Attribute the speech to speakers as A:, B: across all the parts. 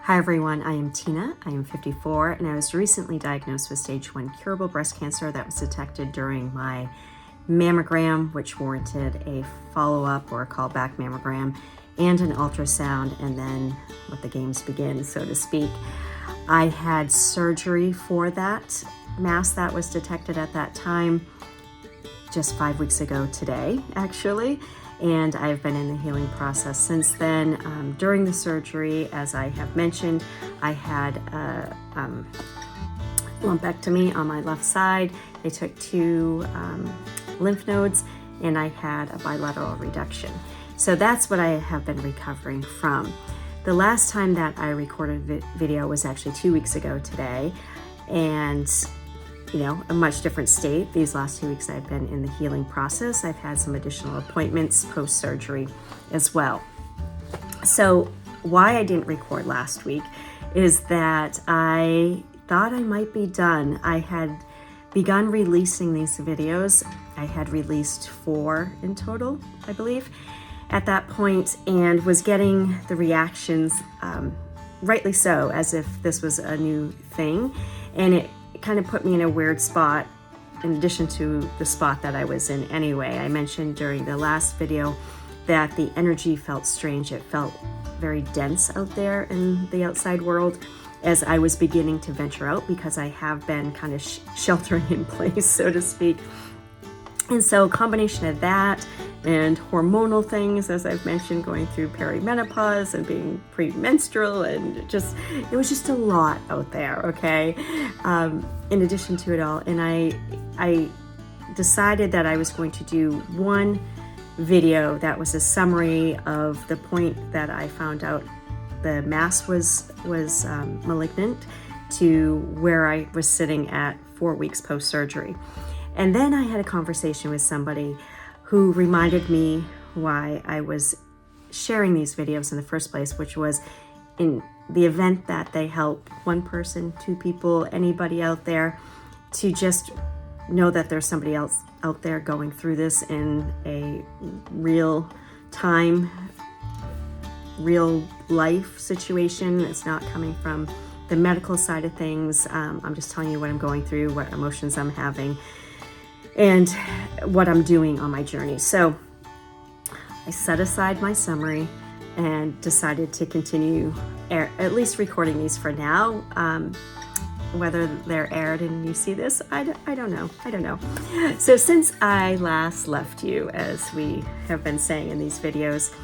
A: Hi everyone, I am Tina. I am 54 and I was recently diagnosed with stage 1 curable breast cancer that was detected during my mammogram, which warranted a follow-up or a callback mammogram and an ultrasound, and then let the games begin, so to speak. I had surgery for that mass that was detected at that time just 5 weeks ago today, actually. And I've been in the healing process since then. During the surgery, as I have mentioned, I had a lumpectomy on my left side. They took 2 lymph nodes and I had a bilateral reduction. So that's what I have been recovering from. The last time that I recorded video was actually 2 weeks ago today, and a much different state. These last 2 weeks I've been in the healing process. I've had some additional appointments post-surgery as well. So why I didn't record last week is that I thought I might be done. I had begun releasing these videos. I had released 4 in total, I believe, at that point, and was getting the reactions, rightly so, as if this was a new thing. And it kind of put me in a weird spot, in addition to the spot that I was in anyway. I mentioned during the last video that the energy felt strange. It felt very dense out there in the outside world as I was beginning to venture out, because I have been kind of sheltering in place, so to speak. And so a combination of that and hormonal things, as I've mentioned, going through perimenopause and being premenstrual, and it was just a lot out there, okay? In addition to it all, and I decided that I was going to do one video that was a summary of the point that I found out the mass was malignant to where I was sitting at 4 weeks post-surgery. And then I had a conversation with somebody who reminded me why I was sharing these videos in the first place, which was in the event that they help one person, 2 people, anybody out there, to just know that there's somebody else out there going through this in a real time, real life situation. It's not coming from the medical side of things. I'm just telling you what I'm going through, what emotions I'm having, and what I'm doing on my journey. So I set aside my summary and decided to continue at least recording these for now. Whether they're aired and you see this, I don't know. So since I last left you, as we have been saying in these videos,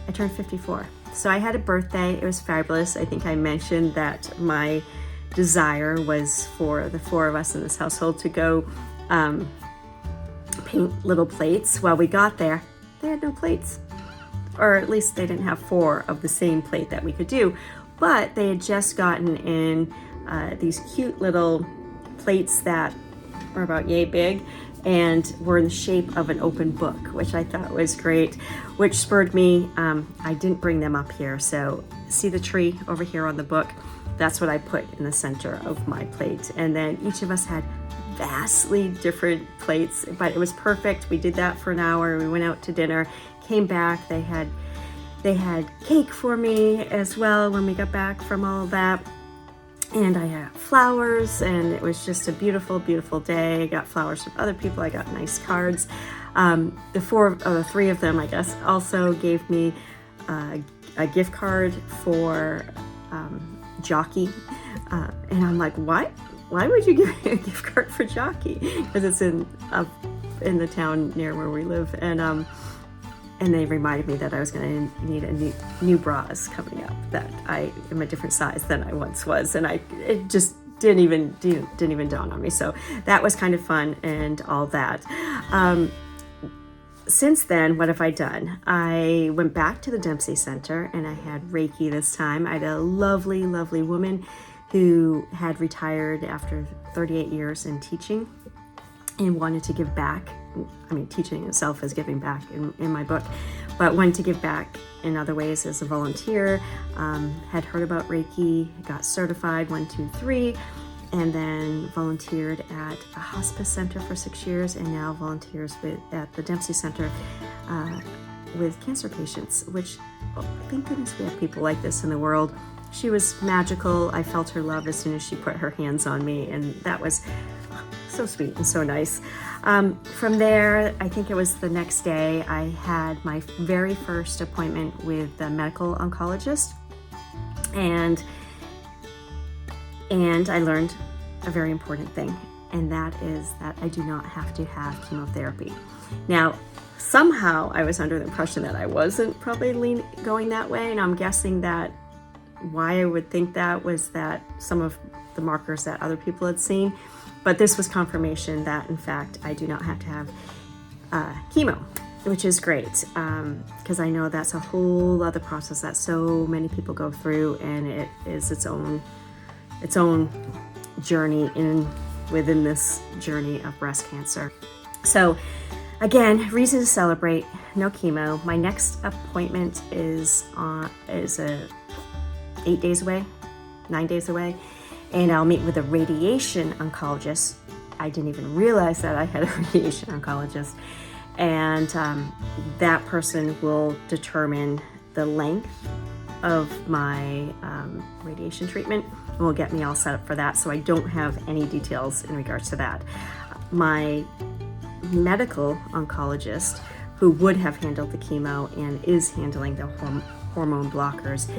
A: I turned 54. So I had a birthday. It was fabulous. I think I mentioned that my desire was for the 4 of us in this household to go paint little plates. Well, we got there, they had no plates, or at least they didn't have 4 of the same plate that we could do, but they had just gotten in these cute little plates that are about yay big and were in the shape of an open book, which I thought was great, which spurred me. I didn't bring them up here, so see the tree over here on the book? That's what I put in the center of my plate. And then each of us had vastly different plates, but it was perfect. We did that for an hour. We went out to dinner, came back. They had cake for me as well when we got back from all of that. And I had flowers, and it was just a beautiful, beautiful day. I got flowers from other people. I got nice cards. The 3 of them, I guess, also gave me a gift card for Jockey, and I'm like, why would you give me a gift card for Jockey? Because it's in the town near where we live, and they reminded me that I was going to need a new bras coming up, that I am a different size than I once was, and it just didn't even dawn on me. So that was kind of fun and all that. Since then, what have I done? I went back to the Dempsey Center and I had Reiki this time. I had a lovely, lovely woman who had retired after 38 years in teaching and wanted to give back. I mean, teaching itself is giving back in my book, but wanted to give back in other ways as a volunteer. Had heard about Reiki, got certified 1, 2, 3, and then volunteered at a hospice center for 6 years, and now volunteers at the Dempsey Center with cancer patients, which oh, thank goodness we have people like this in the world. She was magical. I felt her love as soon as she put her hands on me, and that was so sweet and so nice. From there, I think it was the next day, I had my very first appointment with the Medical Oncologist, and I learned a very important thing, and that is that I do not have to have chemotherapy. Now, somehow I was under the impression that I wasn't probably going that way, and I'm guessing that why I would think that was that some of the markers that other people had seen, but this was confirmation that in fact I do not have to have chemo, which is great, because I know that's a whole other process that so many people go through, and it is its own journey within this journey of breast cancer. So again, reason to celebrate, no chemo. My next appointment is 9 days away, and I'll meet with a radiation oncologist. I didn't even realize that I had a radiation oncologist, and that person will determine the length of my radiation treatment and will get me all set up for that, so I don't have any details in regards to that. My medical oncologist, who would have handled the chemo and is handling the hormone blockers,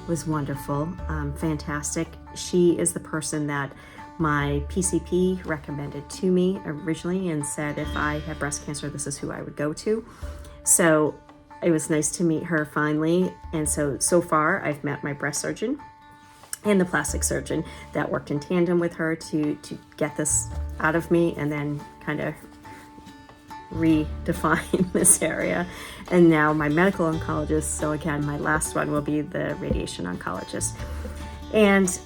A: was wonderful, fantastic. She is the person that my PCP recommended to me originally and said if I had breast cancer, this is who I would go to. So it was nice to meet her finally. And so far I've met my breast surgeon and the plastic surgeon that worked in tandem with her to get this out of me and then kind of redefine this area. And now my medical oncologist, so again, my last one will be the radiation oncologist. And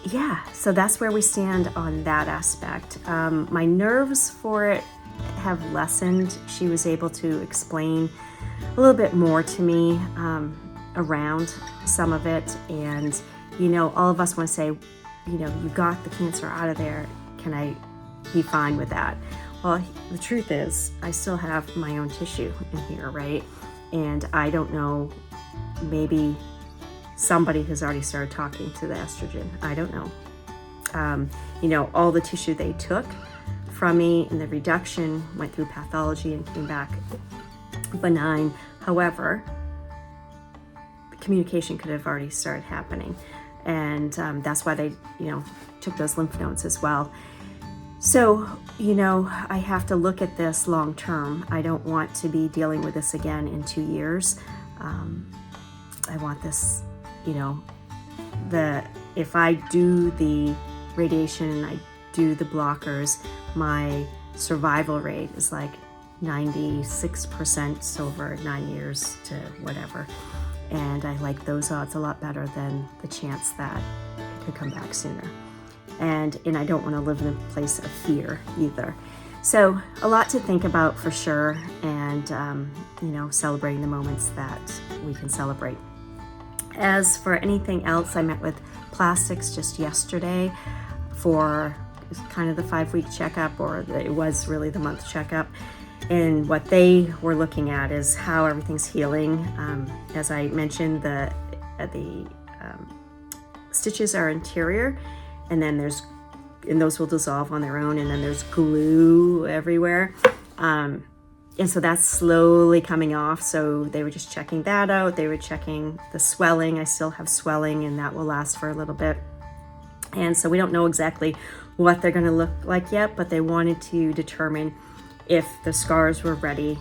A: yeah, so that's where we stand on that aspect. My nerves for it have lessened. She was able to explain a little bit more to me around some of it. And, you know, all of us want to say, you know, you got the cancer out of there. Can I be fine with that? Well, the truth is, I still have my own tissue in here, right? And I don't know, maybe somebody has already started talking to the estrogen. I don't know. You know, all the tissue they took from me and the reduction went through pathology and came back benign. However, the communication could have already started happening. And that's why they, you know, took those lymph nodes as well. So, you know, I have to look at this long term. I don't want to be dealing with this again in 2 years. I want this, you know, if I do the radiation and I do the blockers, my survival rate is like 96% over 9 years to whatever. And I like those odds a lot better than the chance that it could come back sooner. And I don't want to live in a place of fear either. So a lot to think about for sure, and you know, celebrating the moments that we can celebrate. As for anything else, I met with plastics just yesterday for kind of the 5-week checkup, or it was really the month checkup. And what they were looking at is how everything's healing. As I mentioned, the stitches are interior, and then those will dissolve on their own, and then there's glue everywhere. And so that's slowly coming off. So they were just checking that out. They were checking the swelling. I still have swelling, and that will last for a little bit. And so we don't know exactly what they're gonna look like yet, but they wanted to determine if the scars were ready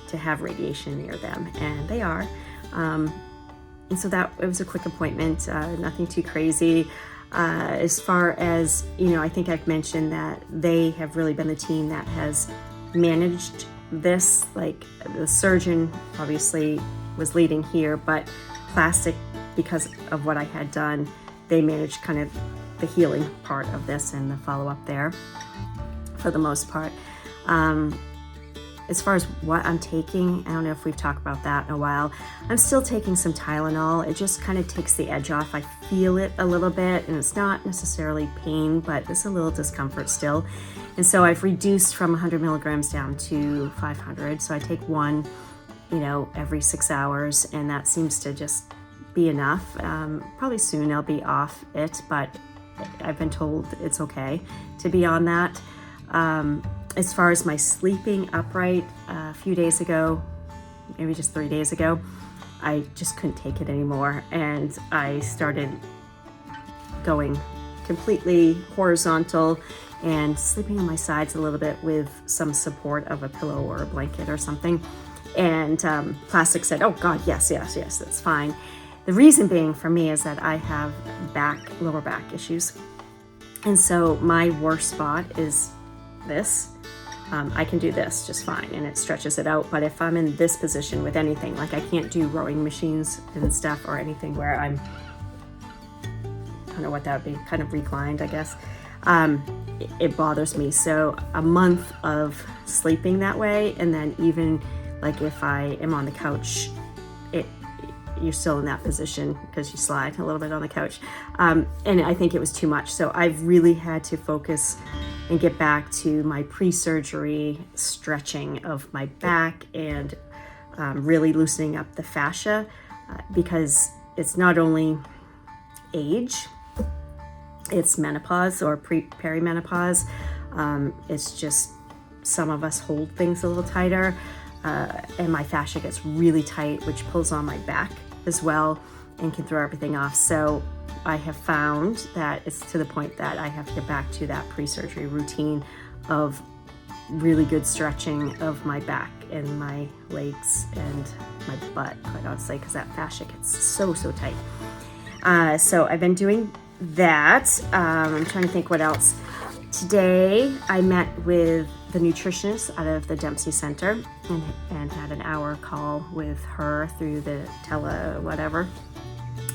A: to have radiation near them, and they are. And so it was a quick appointment, nothing too crazy. As far as, you know, I think I've mentioned that they have really been the team that has managed this. Like, the surgeon obviously was leading here, but plastic, because of what I had done, they managed kind of the healing part of this and the follow-up there for the most part. As far as what I'm taking, I don't know if we've talked about that in a while. I'm still taking some Tylenol. It just kind of takes the edge off. I feel it a little bit, and it's not necessarily pain, but it's a little discomfort still. And so I've reduced from 100 milligrams down to 500. So I take one every 6 hours, and that seems to just be enough. Probably soon I'll be off it, but I've been told it's okay to be on that. As far as my sleeping upright, a few days ago, maybe just 3 days ago, I just couldn't take it anymore, and I started going completely horizontal and sleeping on my sides a little bit with some support of a pillow or a blanket or something. And plastic said, oh God, yes, that's fine. The reason being for me is that I have lower back issues. And so my worst spot is this. I can do this just fine, and it stretches it out. But if I'm in this position with anything, like I can't do rowing machines and stuff or anything where I don't know what that would be, kind of reclined, I guess. It bothers me. So a month of sleeping that way, and then even like if I am on the couch, you're still in that position because you slide a little bit on the couch. And I think it was too much. So I've really had to focus and get back to my pre-surgery stretching of my back and really loosening up the fascia, because it's not only age, it's menopause or perimenopause. It's just some of us hold things a little tighter, and my fascia gets really tight, which pulls on my back as well and can throw everything off. So I have found that it's to the point that I have to get back to that pre-surgery routine of really good stretching of my back and my legs and my butt, quite honestly, because that fascia gets so tight. So I've been doing that. I'm trying to think what else. Today I met with the nutritionist out of the Dempsey Center and had an hour call with her through the whatever.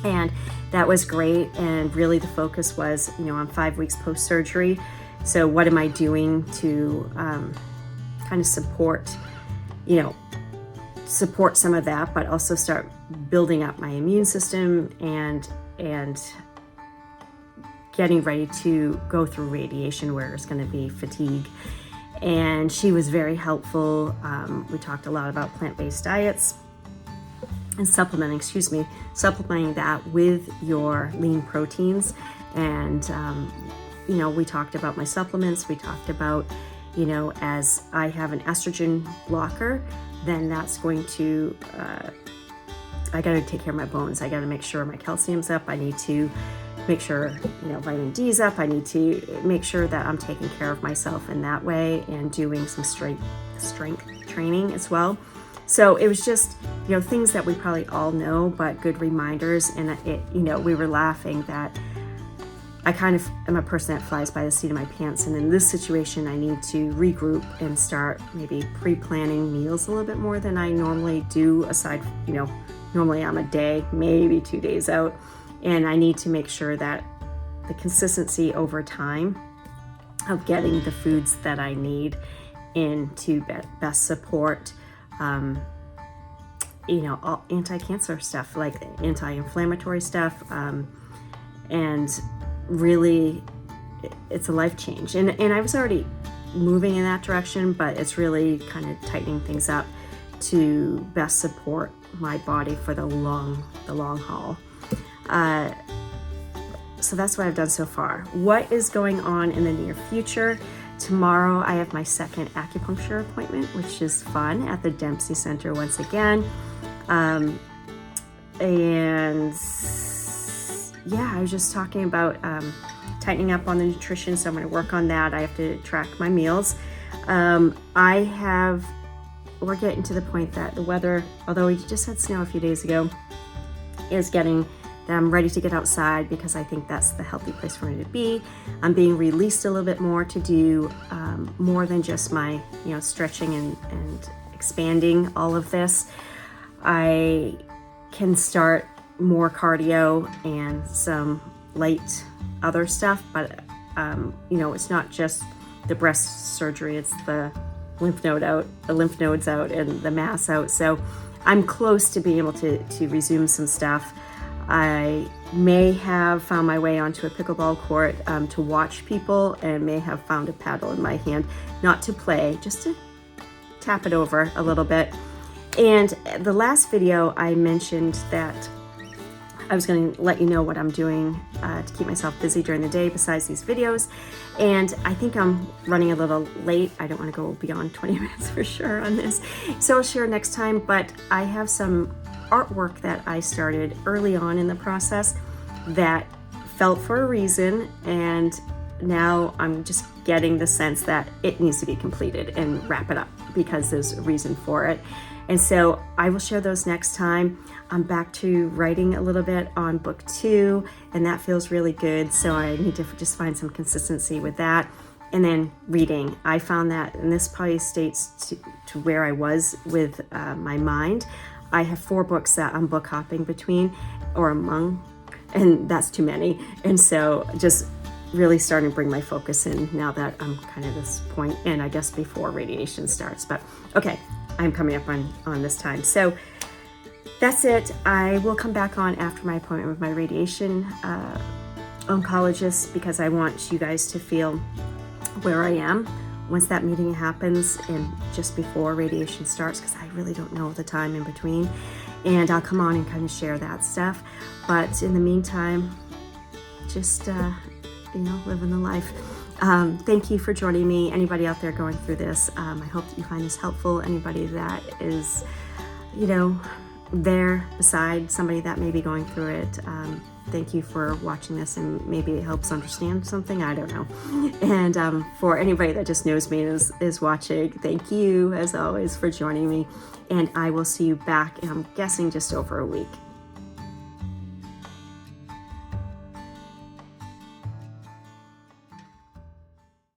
A: And that was great. And really the focus was, I'm 5 weeks post-surgery. So what am I doing to kind of support some of that, but also start building up my immune system and getting ready to go through radiation where it's going to be fatigue. And she was very helpful. We talked a lot about plant-based diets and supplementing that with your lean proteins. And, we talked about my supplements. We talked about, as I have an estrogen blocker, then that's going to, I got to take care of my bones. I got to make sure my calcium's up. I need to make sure, vitamin D's up. I need to make sure that I'm taking care of myself in that way and doing some strength training as well. So it was just, things that we probably all know, but good reminders. And we were laughing that I kind of am a person that flies by the seat of my pants. And in this situation, I need to regroup and start maybe pre-planning meals a little bit more than I normally do, aside, normally I'm a day, maybe 2 days out. And I need to make sure that the consistency over time of getting the foods that I need in to best support, all anti-cancer stuff, like anti-inflammatory stuff, and really it's a life change. And I was already moving in that direction, but it's really kind of tightening things up to best support my body for the long haul. So that's what I've done so far. What is going on in the near future? Tomorrow I have my second acupuncture appointment, which is fun, at the Dempsey Center once again. And yeah, I was just talking about tightening up on the nutrition, so I'm going to work on that. I have to track my meals. We're getting to the point that the weather, although we just had snow a few days ago, is getting that I'm ready to get outside, because I think that's the healthy place for me to be. I'm being released a little bit more to do more than just my stretching and expanding all of this. I can start more cardio and some light other stuff, but it's not just the breast surgery, it's the lymph nodes out and the mass out. So I'm close to being able to resume some stuff. I may have found my way onto a pickleball court to watch people, and may have found a paddle in my hand, not to play, just to tap it over a little bit. And the last video I mentioned that I was going to let you know what I'm doing to keep myself busy during the day besides these videos. And I think I'm running a little late. I don't want to go beyond 20 minutes for sure on this. So I'll share next time, but I have some artwork that I started early on in the process that felt for a reason, and now I'm just getting the sense that it needs to be completed and wrap it up because there's a reason for it. And so I will share those next time. I'm back to writing a little bit on book 2, and that feels really good. So I need to just find some consistency with that. And then reading. I found that, and this probably states to where I was with my mind. I have 4 books that I'm book hopping between or among, and that's too many. And so just really starting to bring my focus in now that I'm kind of this point, and I guess before radiation starts. But okay, I'm coming up on this time. So that's it. I will come back on after my appointment with my radiation oncologist, because I want you guys to feel where I am once that meeting happens and just before radiation starts, because I really don't know the time in between. And I'll come on and kind of share that stuff. But in the meantime, just, living the life. Thank you for joining me. Anybody out there going through this, I hope that you find this helpful. Anybody that is, there beside somebody that may be going through it, thank you for watching this, and maybe it helps understand something. I don't know. And for anybody that just knows me and is watching, thank you as always for joining me. And I will see you back, and I'm guessing just over a week.